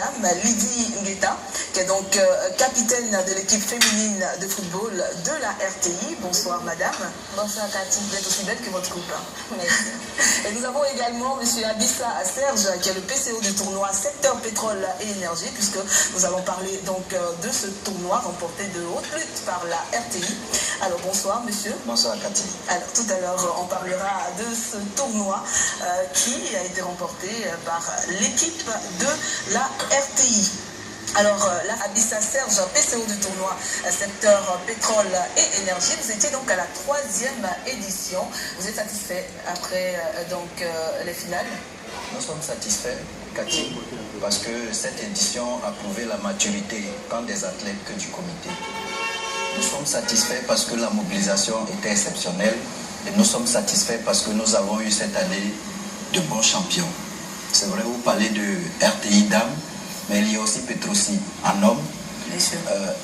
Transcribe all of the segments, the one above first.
Madame Lydie Ngueta, qui est donc capitaine de l'équipe féminine de football de la RTI. Bonsoir madame. Bonsoir Cathy. Vous êtes aussi belle que votre couple. Merci. Et nous avons également monsieur Abissa Serge, qui est le PCO du tournoi secteur pétrole et énergie, puisque nous allons parler donc de ce tournoi remporté de haute lutte par la RTI. Alors bonsoir monsieur. Bonsoir Cathy. Alors tout à l'heure on parlera de ce tournoi qui a été remporté par l'équipe de la RTI. Alors là, Abissa Serge, PCO du tournoi secteur pétrole et énergie, vous étiez donc à la 3e édition. Vous êtes satisfait après les finales? Nous sommes satisfaits, Cathy, parce que cette édition a prouvé la maturité tant des athlètes que du comité. Nous sommes satisfaits parce que la mobilisation était exceptionnelle et nous sommes satisfaits parce que nous avons eu cette année de bons champions. C'est vrai, vous parlez de RTI Dames, mais il y a aussi Petrossi en homme,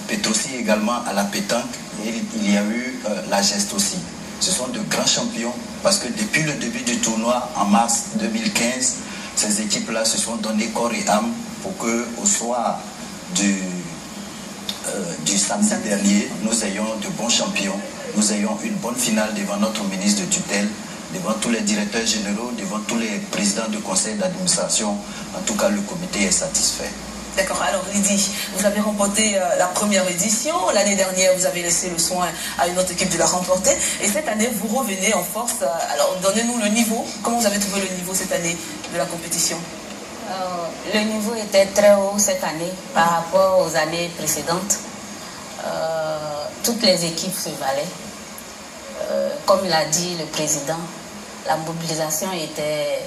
Petrossi également à la pétanque, et il y a eu la geste aussi. Ce sont de grands champions parce que depuis le début du tournoi en mars 2015, ces équipes-là se sont données corps et âme pour qu'au soir du samedi dernier, nous ayons de bons champions, nous ayons une bonne finale devant notre ministre de tutelle, devant tous les directeurs généraux, devant tous les présidents de conseil d'administration. En tout cas, le comité est satisfait. D'accord. Alors Lydie, vous avez remporté la première édition. L'année dernière, vous avez laissé le soin à une autre équipe de la remporter. Et cette année, vous revenez en force. Alors donnez-nous le niveau. Comment vous avez trouvé le niveau cette année de la compétition? Le niveau était très haut cette année par rapport aux années précédentes. Toutes les équipes se valaient. Comme l'a dit le président, la mobilisation était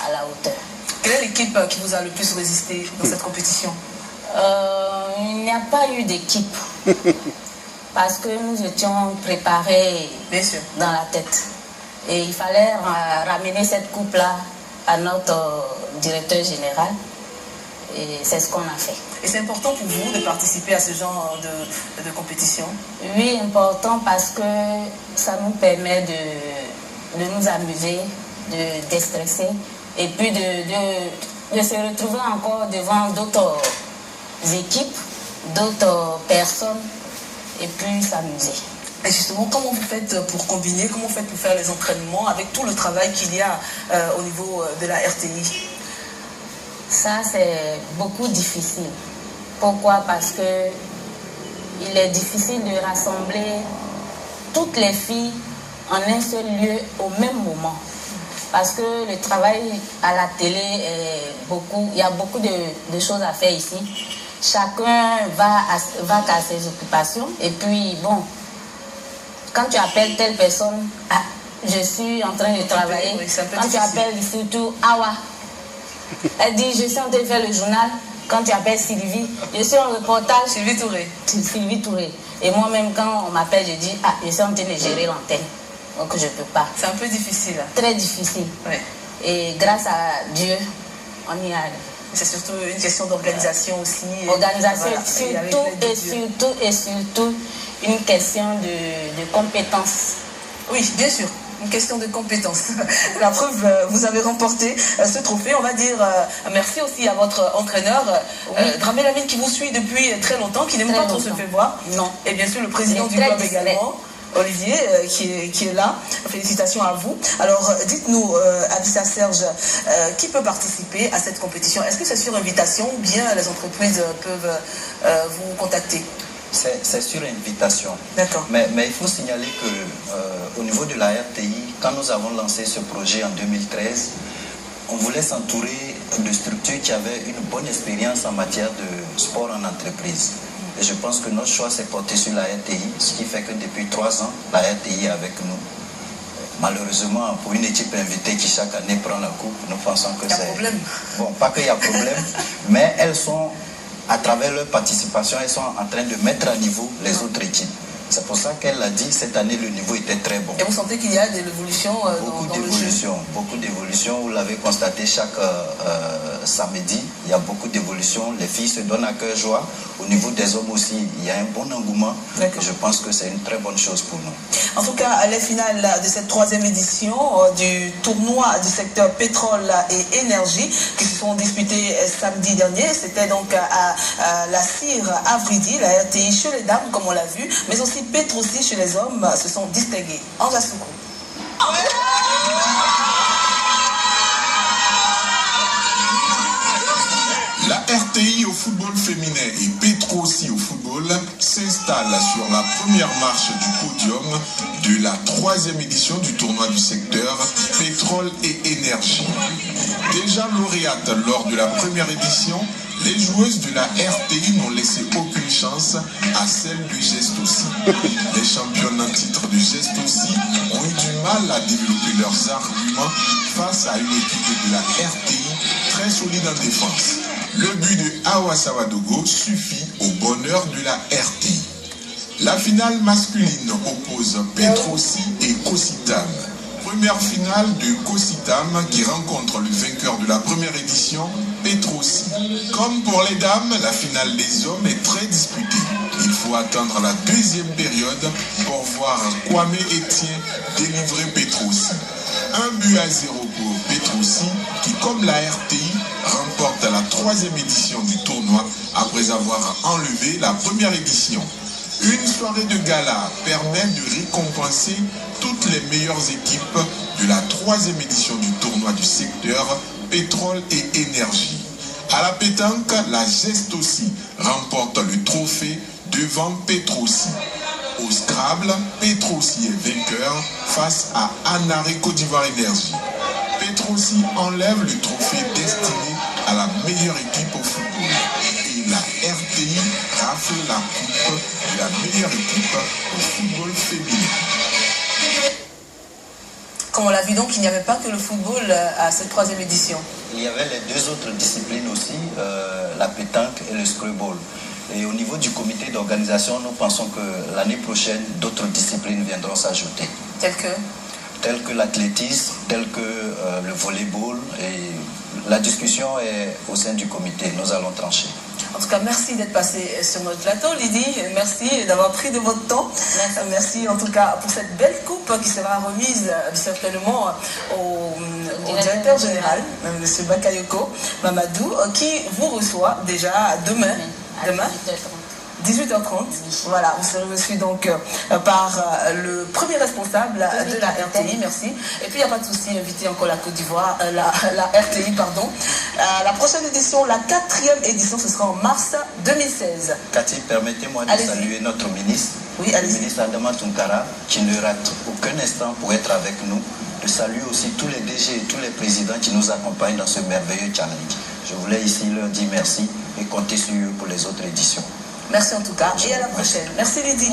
à la hauteur. Quelle est l'équipe qui vous a le plus résisté dans cette compétition? Il n'y a pas eu d'équipe parce que nous étions préparés dans la tête. Et il fallait ramener cette coupe-là à notre directeur général. Et c'est ce qu'on a fait. Et c'est important pour vous de participer à ce genre de compétition? Oui, important parce que ça nous permet de nous amuser, de déstresser et puis de se retrouver encore devant d'autres équipes, d'autres personnes et puis s'amuser. Et justement, comment vous faites pour combiner, comment vous faites pour faire les entraînements avec tout le travail qu'il y a au niveau de la RTI? Ça, c'est beaucoup difficile. Pourquoi? Parce que il est difficile de rassembler toutes les filles en un seul lieu au même moment. Parce que le travail à la télé est beaucoup, il y a beaucoup de choses à faire ici. Chacun va à ses occupations. Et puis, bon, quand tu appelles telle personne, ah, je suis en train de travailler. Oui, quand tu appelles surtout Awa, elle dit, je suis en train de faire le journal. Quand tu appelles Sylvie, je suis en reportage. Sylvie Touré. Sylvie Touré. Et moi-même, quand on m'appelle, je dis, ah, je suis en train de gérer l'antenne. Donc, je ne peux pas. C'est un peu difficile. Très difficile. Oui. Et grâce à Dieu, on y arrive. C'est surtout une question d'organisation aussi. Organisation, voilà, surtout une question de compétence. Oui, bien sûr. Une question de compétence. La preuve, vous avez remporté ce trophée. On va dire merci aussi à votre entraîneur, Dramé Lamine, qui vous suit depuis très longtemps, qui n'aime pas trop se faire voir. Non. Et bien sûr, le président du club également, Olivier, qui est là. Félicitations à vous. Alors, dites-nous, Abissa Serge, qui peut participer à cette compétition? Est-ce que c'est sur invitation ou bien les entreprises peuvent vous contacter? C'est sur invitation. D'accord. Mais il faut signaler que au niveau de la RTI, quand nous avons lancé ce projet en 2013, on voulait s'entourer de structures qui avaient une bonne expérience en matière de sport en entreprise. Et je pense que notre choix s'est porté sur la RTI, ce qui fait que depuis 3 ans, la RTI est avec nous. Malheureusement, pour une équipe invitée qui chaque année prend la coupe, nous pensons que c'est... Il y a problème. Bon, pas qu'il y a problème, mais elles sont... À travers leur participation, elles sont en train de mettre à niveau les autres équipes. C'est pour ça qu'elle a dit cette année le niveau était très bon. Et vous sentez qu'il y a de l'évolution dans le jeu? Beaucoup d'évolution. Vous l'avez constaté chaque samedi. Il y a beaucoup d'évolution. Les filles se donnent à cœur joie. Au niveau des hommes aussi, il y a un bon engouement. Je pense que c'est une très bonne chose pour nous. En tout cas, les finales de cette 3e édition du tournoi du secteur pétrole et énergie qui se sont disputées samedi dernier, c'était donc à la CIR Avridi, la RTI chez les dames, comme on l'a vu, mais aussi Petrosi chez les hommes se sont distingués. Anja Soukou. La RTI au football féminin et Petrosi au football s'installent sur la première marche du podium de la 3e édition du tournoi du secteur pétrole et énergie. Déjà lauréates lors de la première édition, les joueuses de la RTI n'ont laissé aucune chance à celles du Geste aussi. Les championnes en titre du Geste aussi ont eu du mal à développer leurs arguments face à une équipe de la RTI très solide en défense. Le but de Awasawadogo suffit au bonheur de la RTI. La finale masculine oppose Petrosi et Kositam. Première finale de Kositam qui rencontre le vainqueur de la première édition, Petrosi. Comme pour les dames, la finale des hommes est très disputée. Il faut attendre la 2e période pour voir Kwame Etienne délivrer Petrosi. 1-0 pour Petrosi qui, comme la RTI, remporte la 3e édition du tournoi après avoir enlevé la première édition. Une soirée de gala permet de récompenser toutes les meilleures équipes de la 3e édition du tournoi du secteur pétrole et énergie. À la pétanque, la Geste aussi remporte le trophée devant Petrosi. Au Scrabble, Petrosi est vainqueur face à Anaré Côte d'Ivoire Énergie. Petrosi enlève le trophée destiné à la meilleure équipe au football. Et la RTI rafle la coupe de la meilleure équipe au football féminin. Comme on l'a vu donc, il n'y avait pas que le football à cette 3e édition. Il y avait les 2 autres disciplines aussi, la pétanque et le screwball. Et au niveau du comité d'organisation, nous pensons que l'année prochaine, d'autres disciplines viendront s'ajouter. Telles que l'athlétisme, telles que le volleyball. Et la discussion est au sein du comité. Nous allons trancher. En tout cas, merci d'être passé sur notre plateau, Lydie. Merci d'avoir pris de votre temps. Merci en tout cas pour cette belle coupe qui sera remise certainement au directeur général, M. Bakayoko Mamadou, qui vous reçoit déjà demain. 18h30. Voilà, vous serez reçu donc par le premier responsable de la RTI, merci. Et puis il n'y a pas de souci, inviter encore la Côte d'Ivoire, la RTI, pardon. La prochaine édition, la 4e édition, ce sera en mars 2016. Cathy, permettez-moi de saluer notre ministre, le ministre Adama Tunkara, qui ne rate aucun instant pour être avec nous. De saluer aussi tous les DG et tous les présidents qui nous accompagnent dans ce merveilleux challenge. Je voulais ici leur dire merci et compter sur eux pour les autres éditions. Merci en tout cas et à la prochaine. Merci Lydie.